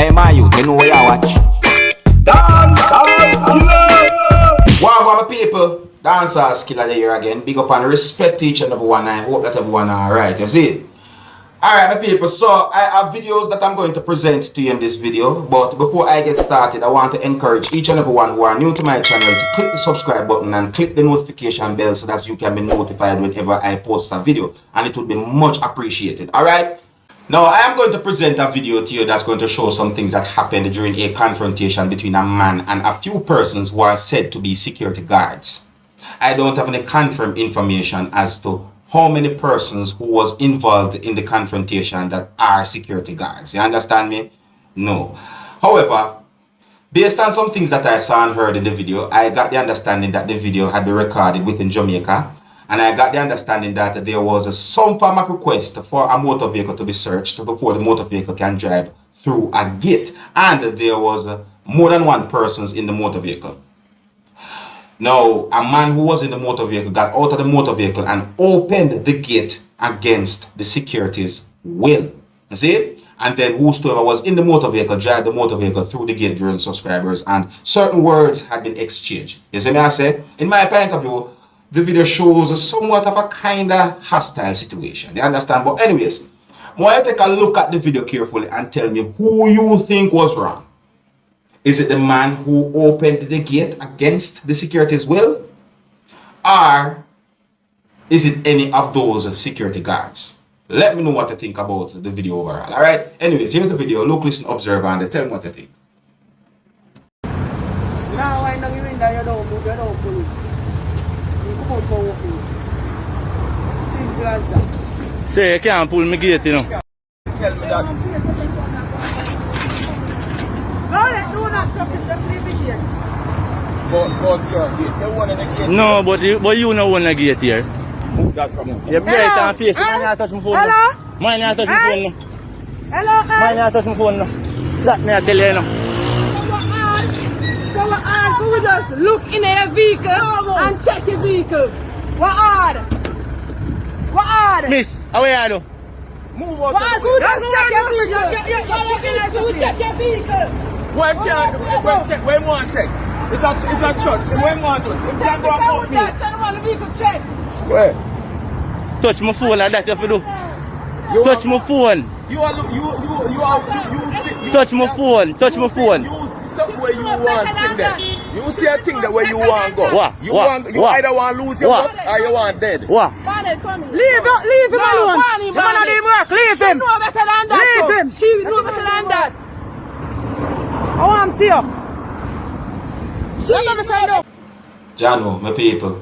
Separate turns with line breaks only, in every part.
Hey man, you know where you watch? Dancehall skilla. Wow, my people, Dancehall skilla here again. Big up and respect to each and every one. I hope that everyone are alright. You see? Alright, my people. So I have videos that I'm going to present to you in this video. But before I get started, I want to encourage each and every one who are new to my channel to click the subscribe button and click the notification bell so that you can be notified whenever I post a video, and it would be much appreciated. Alright. Now, I am going to present a video to you that's going to show some things that happened during a confrontation between a man and a few persons who are said to be security guards. I don't have any confirmed information as to how many persons who was involved in the confrontation that are security guards. You understand me? No. However, based on some things that I saw and heard in the video, I got the understanding that the video had been recorded within Jamaica. And I got the understanding that there was some form of request for a motor vehicle to be searched before the motor vehicle can drive through a gate. And there was more than one person in the motor vehicle. Now, a man who was in the motor vehicle got out of the motor vehicle and opened the gate against the security's will. You see? And then whosoever was in the motor vehicle drive the motor vehicle through the gate during subscribers, and certain words had been exchanged. You see me I say? In my point of view, the video shows somewhat of a kind of hostile situation. You understand? But anyways, I want you to take a look at the video carefully and tell me who you think was wrong. Is it the man who opened the gate against the security's will? Or is it any of those security guards? Let me know what you think about the video overall. Alright? Anyways, here's the video. Look, listen, observe, and tell me what you think.
Now I know you in there, you don't move.
Say, you can't pull me gate, you know.
Tell me that.
No, not talking, just leave it here.
But your gate, you want in the gate.
No, but you know one gate here.
Move that from him.
You bright and face. Mine not touch my phone.
Hello?
Mine not touch my phone.
Hello,
Mine not touch my phone. That me I tell you now.
Go we just look in your vehicle and check your vehicle. What are?
Miss, how are you?
Move out
What
of the
are?
way.
Just check your vehicle. Check your vehicle.
Why can't check? Where you want to check? It's a church. Where you want to? You can't go about me.
Tell the vehicle check.
Where?
Touch my phone like that if you do. Touch my phone. Touch my phone. Touch my phone.
You see something where you want thing there. You see a thing there where you want go.
What?
You either want to lose your
What?
butt or you want dead.
What?
Leave him alone. He wanna leave work. Leave him. She know better than that. Leave him. She know better than that. I want to you. She never say no.
Jano, my people.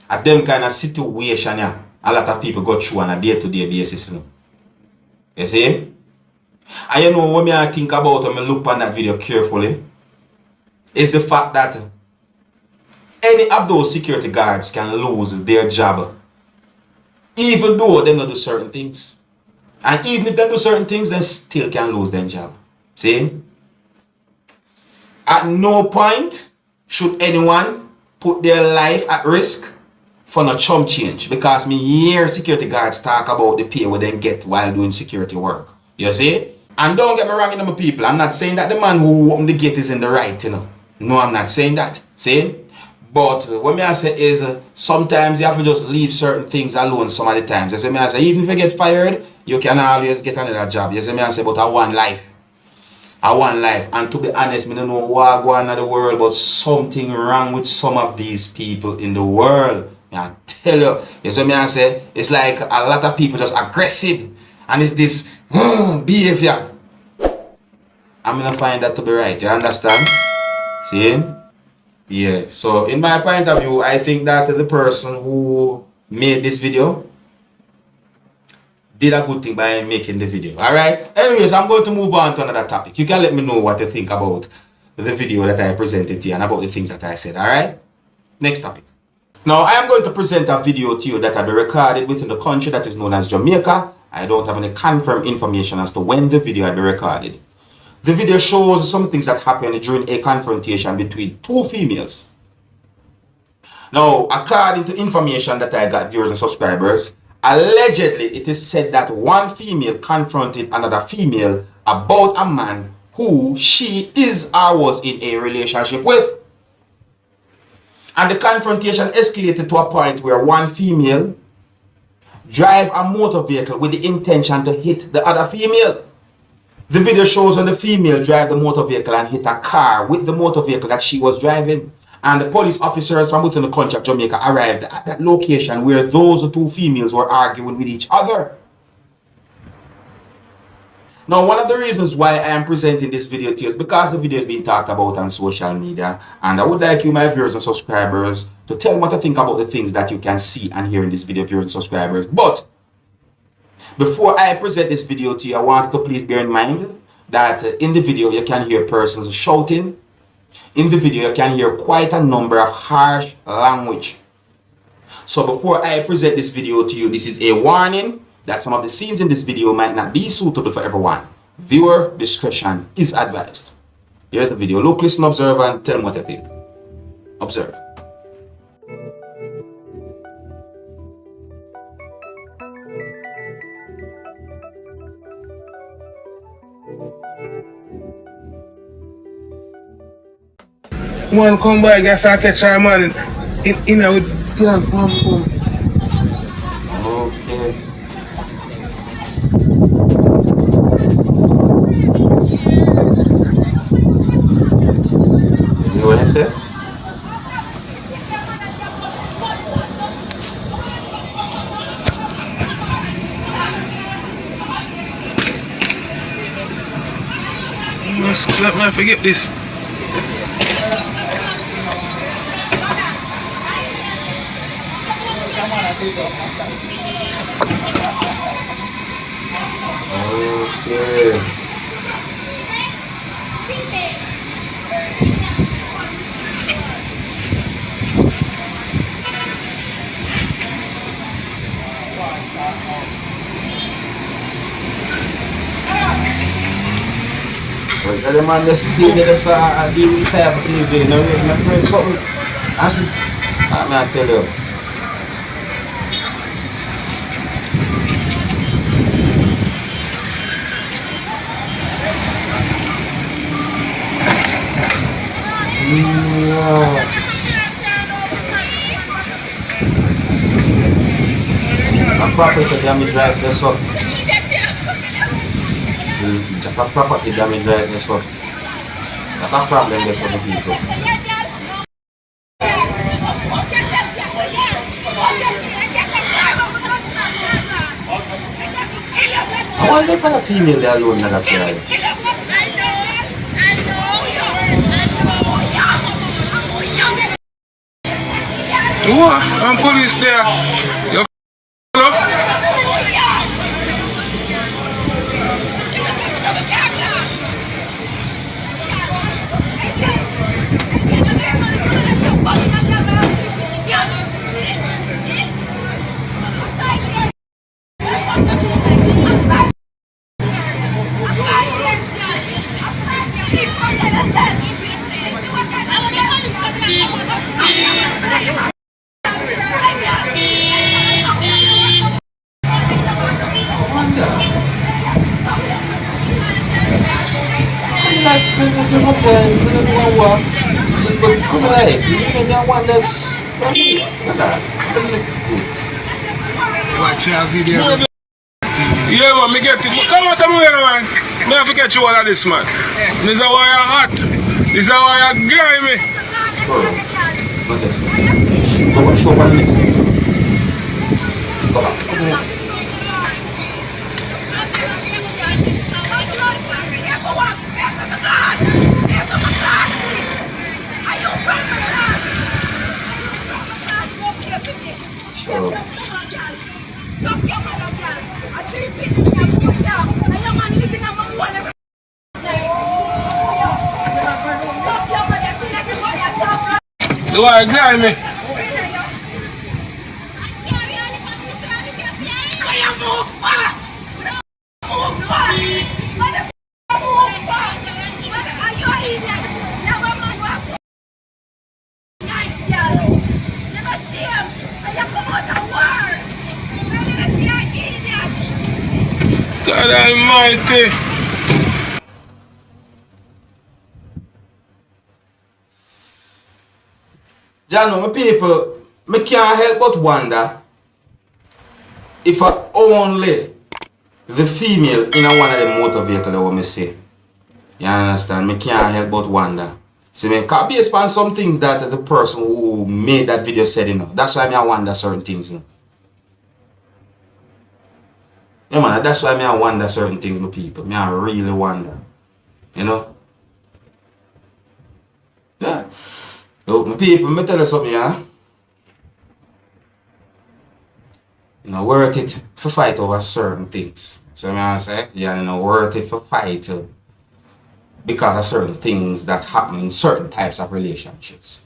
At them kind of situation, yeah, a lot of people go through on a day-to-day basis. You know? You see? And you know, when I think about when I look on that video carefully, is the fact that any of those security guards can lose their job, even though they don't do certain things. And even if they do certain things, they still can lose their job. See? At no point should anyone put their life at risk for no chump change, because me hear security guards talk about the pay what they get while doing security work. You see? And don't get me wrong, you know, my people, I'm not saying that the man who opened the gate is in the right, you know. No, I'm not saying that. See? But what I say is sometimes you have to just leave certain things alone some of the times. You see me I say, even if you get fired, you can always get another job. You see me I say, but I want life. I want life. And to be honest, I don't know what going on in the world, but something wrong with some of these people in the world. I tell you see me I say, it's like a lot of people just aggressive. And it's this behavior. I'm going to find that to be right. You understand? See? Yeah. So in my point of view, I think that the person who made this video did a good thing by making the video. Alright? Anyways, I'm going to move on to another topic. You can let me know what you think about the video that I presented to you and about the things that I said. Alright? Next topic. Now, I am going to present a video to you that will be recorded within the country that is known as Jamaica. I don't have any confirmed information as to when the video will be recorded. The video shows some things that happened during a confrontation between two females. Now, according to information that I got, viewers and subscribers, allegedly it is said that one female confronted another female about a man who she is or was in a relationship with. And the confrontation escalated to a point where one female drive a motor vehicle with the intention to hit the other female. The video shows when the female drive the motor vehicle and hit a car with the motor vehicle that she was driving. And the police officers from within the country of Jamaica arrived at that location where those two females were arguing with each other. Now, one of the reasons why I am presenting this video to you is because the video is being talked about on social media, and I would like you, my viewers and subscribers, to tell me what you think about the things that you can see and hear in this video, viewers and subscribers. But before I present this video to you, I want you to please bear in mind that in the video you can hear persons shouting. In the video you can hear quite a number of harsh language. So before I present this video to you, this is a warning that some of the scenes in this video might not be suitable for everyone. Viewer discretion is advised. Here's the video. Look, listen, observe, and tell me what you think. Observe.
One come by, guess I catch our man in a with girl, come.
Okay. You know what I said?
Let me forget this.
Okay. Well, tell them man, let's stay there, let's deal with the type of thing, you know, my friend, something, I said, I tell you. A property damage right there, so. A property damage right there, so. That's a problem there, so the people. I wonder if a female there alone that carry.
What? I'm police there. You up?
Watch your video.
Yeah, man, me get it. Come on, man. Me have to get you all of this, man. This is why you're hot. This is why you're grimy.
Look at this. Go show up on the next video. Go back. Come here. Sure.
Do I agree me? God Almighty.
Jano, my people, me can't help but wonder if only the female in one of the motor vehicle that me say. You understand? Me can't help but wonder. See, me can based on some things that the person who made that video said, you know. That's why I wonder certain things, you know. Yeah, man, that's why I wonder certain things, my people. I really wonder. You know? Yeah. Look, my people, me tell you something, yeah? You know, worth it for fight over certain things. So I say, yeah, you know, worth it for fight because of certain things that happen in certain types of relationships.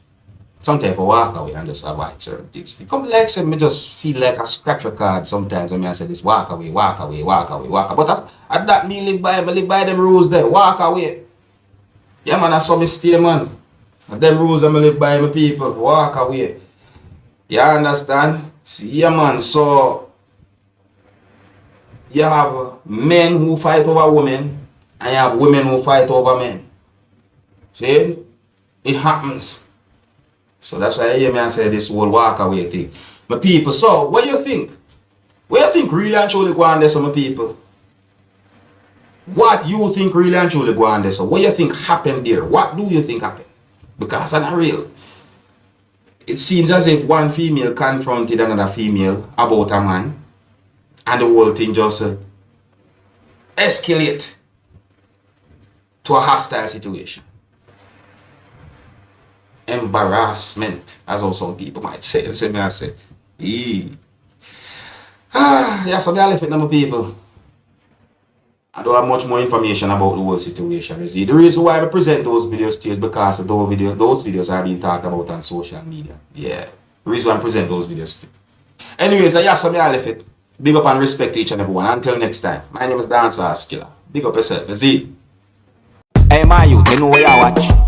Sometimes I walk away and just avoid certain things. It come like say me just feel like a scratch record sometimes when I say this walk away, walk away, walk away, walk away. But at that me live by them rules there, walk away. Yeah man, I saw me stay man. And them rules that I live by my people, walk away. You understand? See, yeah man, so you have men who fight over women and you have women who fight over men. See? It happens. So that's why you hear me and say this whole walk away thing. My people, so what you think? What you think really and truly go on there, so my people? What you think really and truly go on there? So what you think happened there? What do you think happened? Because it's not real. It seems as if one female confronted another female about a man and the whole thing just escalate to a hostile situation. Embarrassment, as also some people might say. So I say, yeah, so I left it now, people. I don't have much more information about the whole situation. You see, the reason why I present those videos to you is because those videos are being talked about on social media. Yeah, the reason why I present those videos to you. Anyways, I left it. Big up and respect to each and everyone. Until next time, my name is Dancehall Skilla. Big up yourself, you see.
Hey, my youth, you know what you watch?